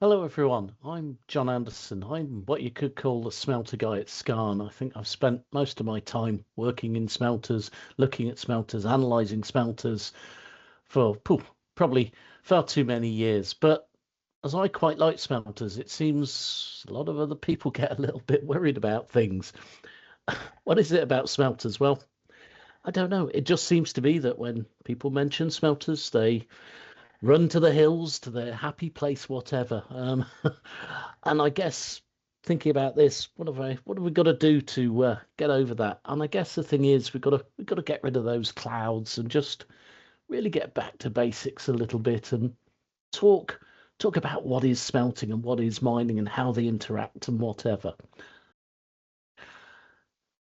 Hello everyone, I'm John Anderson. I'm what you could call the smelter guy at Skarn. I think I've spent most of my time working in smelters, looking at smelters, analysing smelters for probably far too many years. But as I quite like smelters, it seems a lot of other people get a little bit worried about things. What is it about smelters? Well, I don't know. It just seems to be that when people mention smelters, they run to the hills, to their happy place, whatever. And I guess thinking about this, what have we got to do to get over that? And I guess the thing is, we've got to get rid of those clouds and just really get back to basics a little bit and talk talk about what is smelting and what is mining and how they interact and whatever.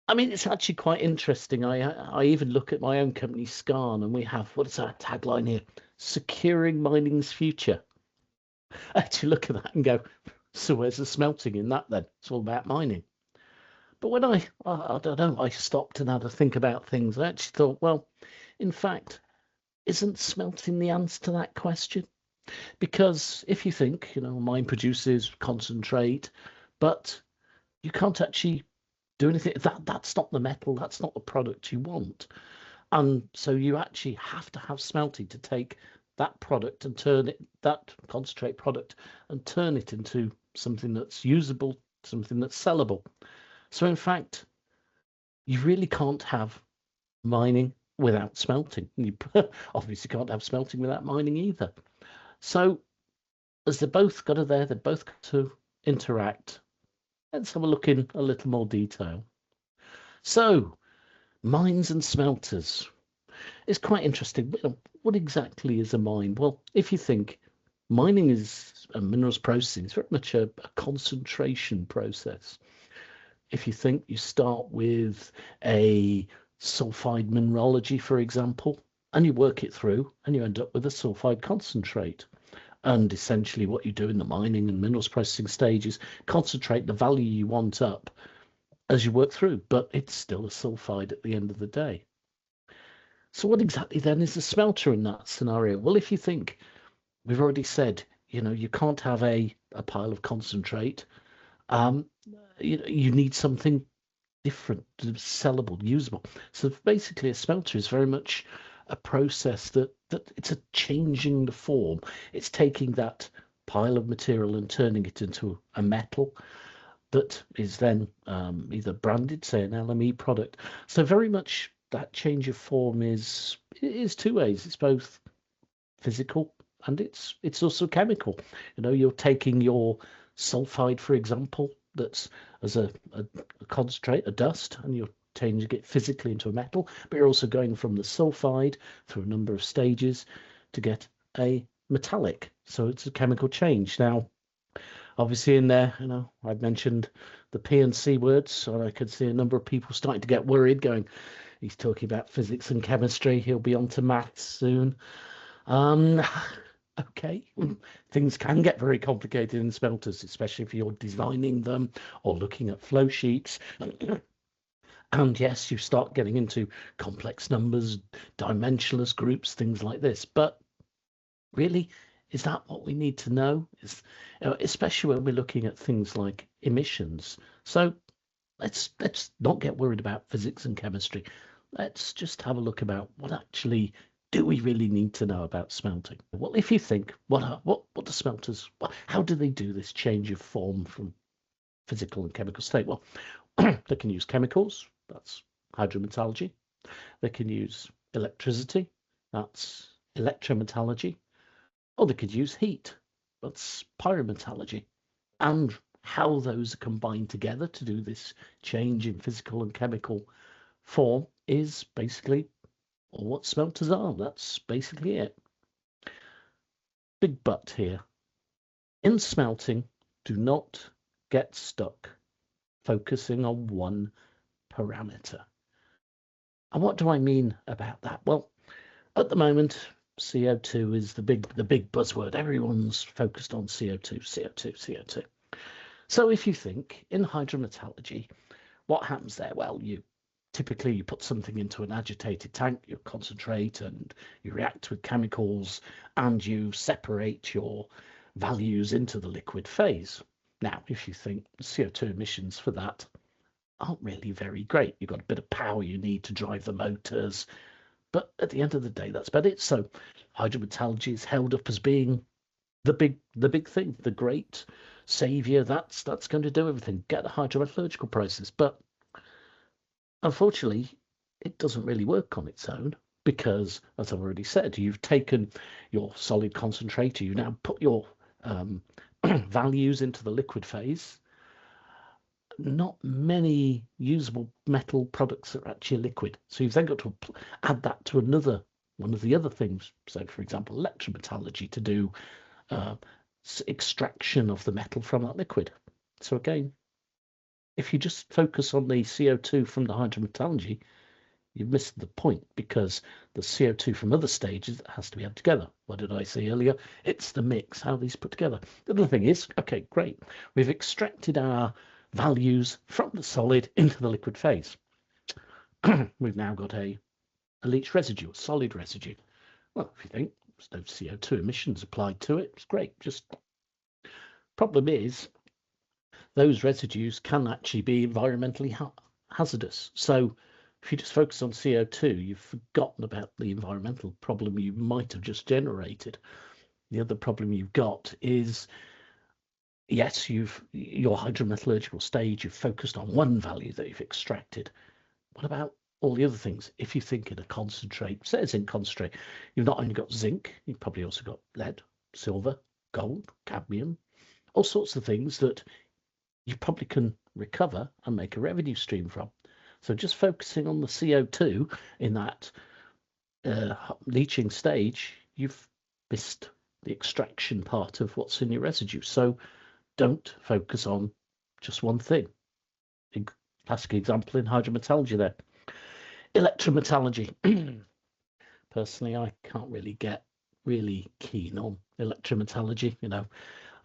I mean, it's actually quite interesting. I even look at my own company, Skarn, and we have what is our tagline here? Securing mining's future. I actually look at that and go, so where's the smelting in that then? It's all about mining. But when I don't know, I stopped and had to think about things. I actually thought, well, in fact, isn't smelting the answer to that question? Because if you think, a mine produces concentrate, but you can't actually do anything. That's not the metal. That's not the product you want. And so you actually have to have smelting to take that product and that concentrate product, and turn it into something that's usable, something that's sellable. So in fact, you really can't have mining without smelting. You obviously can't have smelting without mining either. So as they've both got to interact. Let's have a look in a little more detail. So mines and smelters. It's quite interesting. What exactly is a mine? Well, if you think mining is a minerals processing, it's very much a concentration process. If you think you start with a sulfide mineralogy, for example, and you work it through and you end up with a sulfide concentrate. And essentially what you do in the mining and minerals processing stage is concentrate the value you want up as you work through, but it's still a sulfide at the end of the day. So what exactly then is a smelter in that scenario? Well, if you think we've already said, you can't have a pile of concentrate. Um, you need something different, sellable, usable. So basically, a smelter is very much a process that it's a changing the form. It's taking that pile of material and turning it into a metal that is then either branded, say an LME product. So very much that change of form is two ways. It's both physical and it's also chemical. You're taking your sulfide, for example, that's as a concentrate, a dust, and you're changing it physically into a metal, but you're also going from the sulfide through a number of stages to get a metallic. So it's a chemical change. Now, obviously in there, I've mentioned the P and C words, so I could see a number of people starting to get worried, going, he's talking about physics and chemistry. He'll be on to maths soon. Um, okay, things can get very complicated in smelters, especially if you're designing them or looking at flow sheets. And yes, you start getting into complex numbers, dimensionless groups, things like this. But really, is that what we need to know? Especially when we're looking at things like emissions. So let's not get worried about physics and chemistry. Let's just have a look about what actually do we really need to know about smelting. Well, if you think, what do smelters, how do they do this change of form from physical and chemical state? Well, they can use chemicals, that's hydrometallurgy. They can use electricity, that's electrometallurgy. Or they could use heat, that's pyrometallurgy. And how those are combined together to do this change in physical and chemical form is basically what smelters are. That's basically it. Big but here. In smelting, do not get stuck focusing on one parameter. And what do I mean about that? Well, at the moment, CO2 is the big buzzword. Everyone's focused on CO2, CO2, CO2. So if you think in hydrometallurgy, what happens there? Well, typically you put something into an agitated tank, you concentrate and you react with chemicals and you separate your values into the liquid phase. Now, if you think CO2 emissions for that aren't really very great, you've got a bit of power you need to drive the motors, but at the end of the day, that's about it. So hydrometallurgy is held up as being the big thing, the great savior. That's going to do everything, get the hydrometallurgical process. But unfortunately, it doesn't really work on its own because, as I've already said, you've taken your solid concentrator, you now put your values into the liquid phase. Not many usable metal products are actually liquid. So you've then got to add that to another one of the other things. So, for example, electrometallurgy to do extraction of the metal from that liquid. So again, if you just focus on the CO2 from the hydrometallurgy, you've missed the point because the CO2 from other stages has to be added together. What did I say earlier? It's the mix, how these put together. The other thing is, okay, great. We've extracted our values from the solid into the liquid phase. We've now got a leach residue, a solid residue. Well, if you think there's no CO2 emissions applied to it, it's great. Just problem is those residues can actually be environmentally hazardous. So if you just focus on CO2, you've forgotten about the environmental problem you might have just generated. The other problem you've got is, yes, your hydrometallurgical stage, you've focused on one value that you've extracted. What about all the other things? If you think in a concentrate, say it's in concentrate, you've not only got zinc, you've probably also got lead, silver, gold, cadmium, all sorts of things that you probably can recover and make a revenue stream from. So just focusing on the CO2 in that leaching stage, you've missed the extraction part of what's in your residue. So don't focus on just one thing. Classic example in hydrometallurgy there. Electrometallurgy. Personally, I can't really get really keen on electrometallurgy.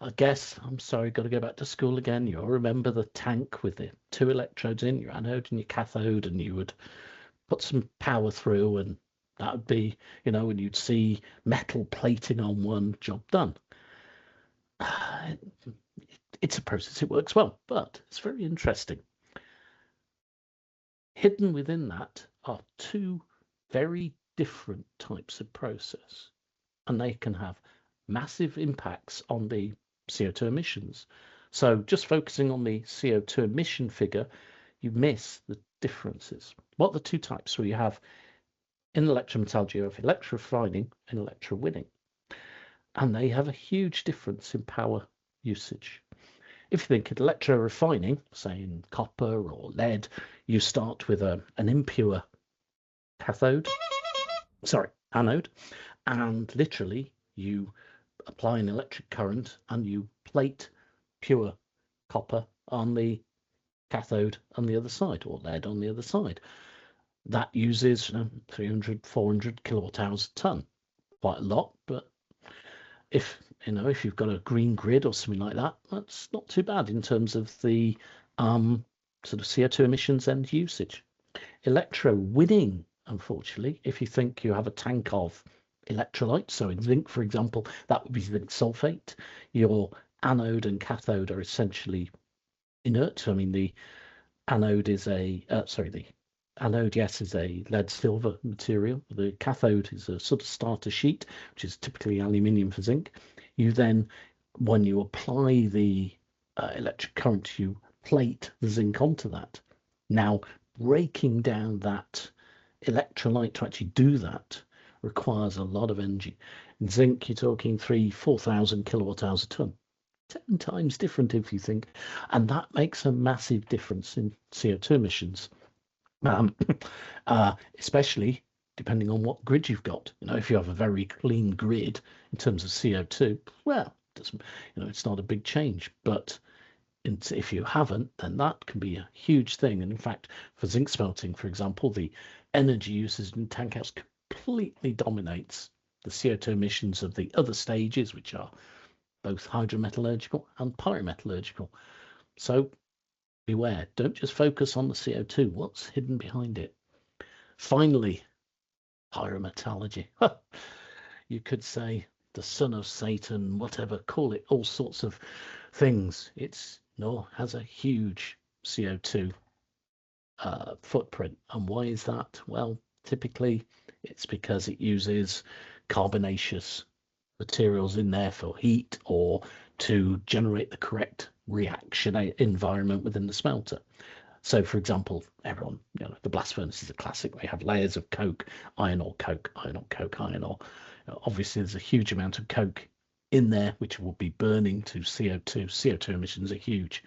I guess, I'm sorry, got to go back to school again. You'll remember the tank with the two electrodes in, your anode and your cathode, and you would put some power through, and that would be, and you'd see metal plating on one, job done. It's a process, it works well, but it's very interesting. Hidden within that are two very different types of process, and they can have massive impacts on the CO2 emissions. So just focusing on the CO2 emission figure, you miss the differences. What are the two types? Well, you have in electrometallurgy of electrorefining and electrowinning, and they have a huge difference in power usage. If you think of electrorefining, say in copper or lead, you start with an impure anode, and literally you apply an electric current and you plate pure copper on the cathode on the other side, or lead on the other side. That uses 300, 400 kilowatt hours a ton. Quite a lot, but if you've got a green grid or something like that, that's not too bad in terms of the sort of CO2 emissions and usage. Electrowinning, unfortunately, if you think you have a tank of electrolytes, so in zinc, for example, that would be zinc sulfate. Your anode and cathode are essentially inert. I mean, the anode is the anode, yes, is a lead silver material. The cathode is a sort of starter sheet, which is typically aluminium for zinc. You then, when you apply the electric current, you plate the zinc onto that. Now, breaking down that electrolyte to actually do that requires a lot of energy. In zinc, you're talking 4,000 kilowatt hours a ton. 10 times different if you think, and that makes a massive difference in CO2 emissions. Especially depending on what grid you've got. If you have a very clean grid in terms of CO2, well, it doesn't, it's not a big change. But if you haven't, then that can be a huge thing. And in fact, for zinc smelting, for example, the energy uses in tank house completely dominates the CO2 emissions of the other stages, which are both hydrometallurgical and pyrometallurgical. So beware, don't just focus on the CO2, what's hidden behind it. Finally, pyrometallurgy. You could say the son of Satan, whatever, call it all sorts of things. It's has a huge CO2 footprint. And why is that? Well, typically it's because it uses carbonaceous materials in there for heat or to generate the correct reaction environment within the smelter. So, for example, everyone, the blast furnace is a classic. They have layers of coke, iron ore, coke, iron ore, coke, iron ore. Obviously, there's a huge amount of coke in there, which will be burning to CO2. CO2 emissions are huge.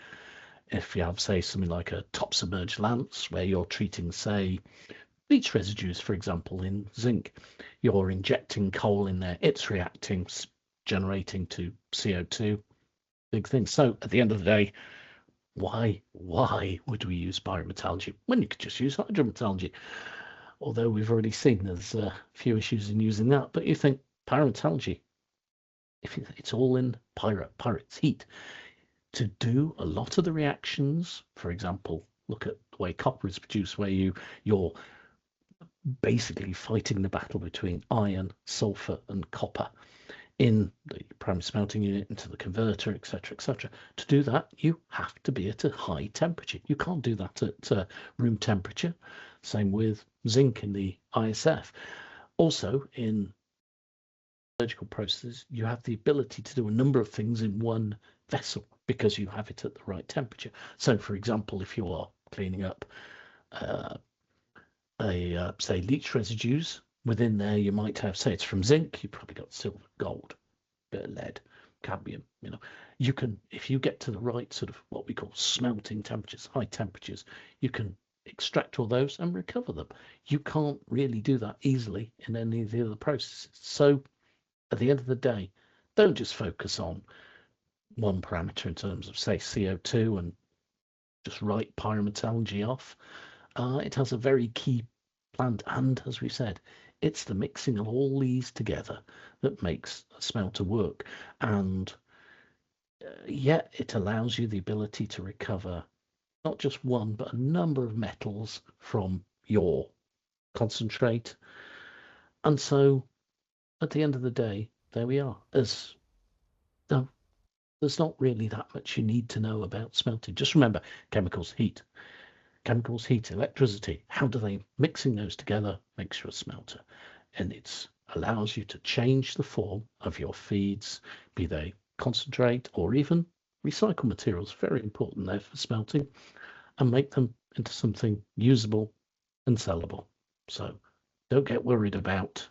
If you have, say, something like a top submerged lance, where you're treating, say, leach residues, for example, in zinc, you're injecting coal in there, it's reacting, generating to CO2, big thing. So at the end of the day, why would we use pyrometallurgy when you could just use hydrometallurgy? Although we've already seen there's a few issues in using that, but you think pyrometallurgy, it's all in pyro's heat. To do a lot of the reactions, for example, look at the way copper is produced, where you're basically fighting the battle between iron, sulfur, and copper in the primary smelting unit into the converter, etc., etc. To do that, you have to be at a high temperature. You can't do that at room temperature. Same with zinc in the ISF. Also, in metallurgical processes, you have the ability to do a number of things in one vessel because you have it at the right temperature. So, for example, if you are cleaning up say leach residues, within there you might have, say it's from zinc, you probably got silver, gold, bit of lead, cadmium. You can, if you get to the right sort of what we call smelting temperatures, high temperatures, you can extract all those and recover them. You can't really do that easily in any of the other processes. So at the end of the day, don't just focus on one parameter in terms of, say, CO2 and just write pyrometallurgy off. It has a very key plant, and as we said, it's the mixing of all these together that makes a smelter work. And yet it allows you the ability to recover not just one, but a number of metals from your concentrate. And so at the end of the day, there we are. There's not really that much you need to know about smelting. Just remember, chemicals, heat, electricity. How do they, mixing those together makes you a smelter. And it allows you to change the form of your feeds, be they concentrate or even recycle materials, very important there for smelting, and make them into something usable and sellable. So don't get worried about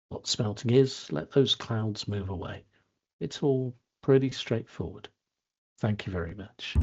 what smelting is. Let those clouds move away. It's all pretty straightforward. Thank you very much.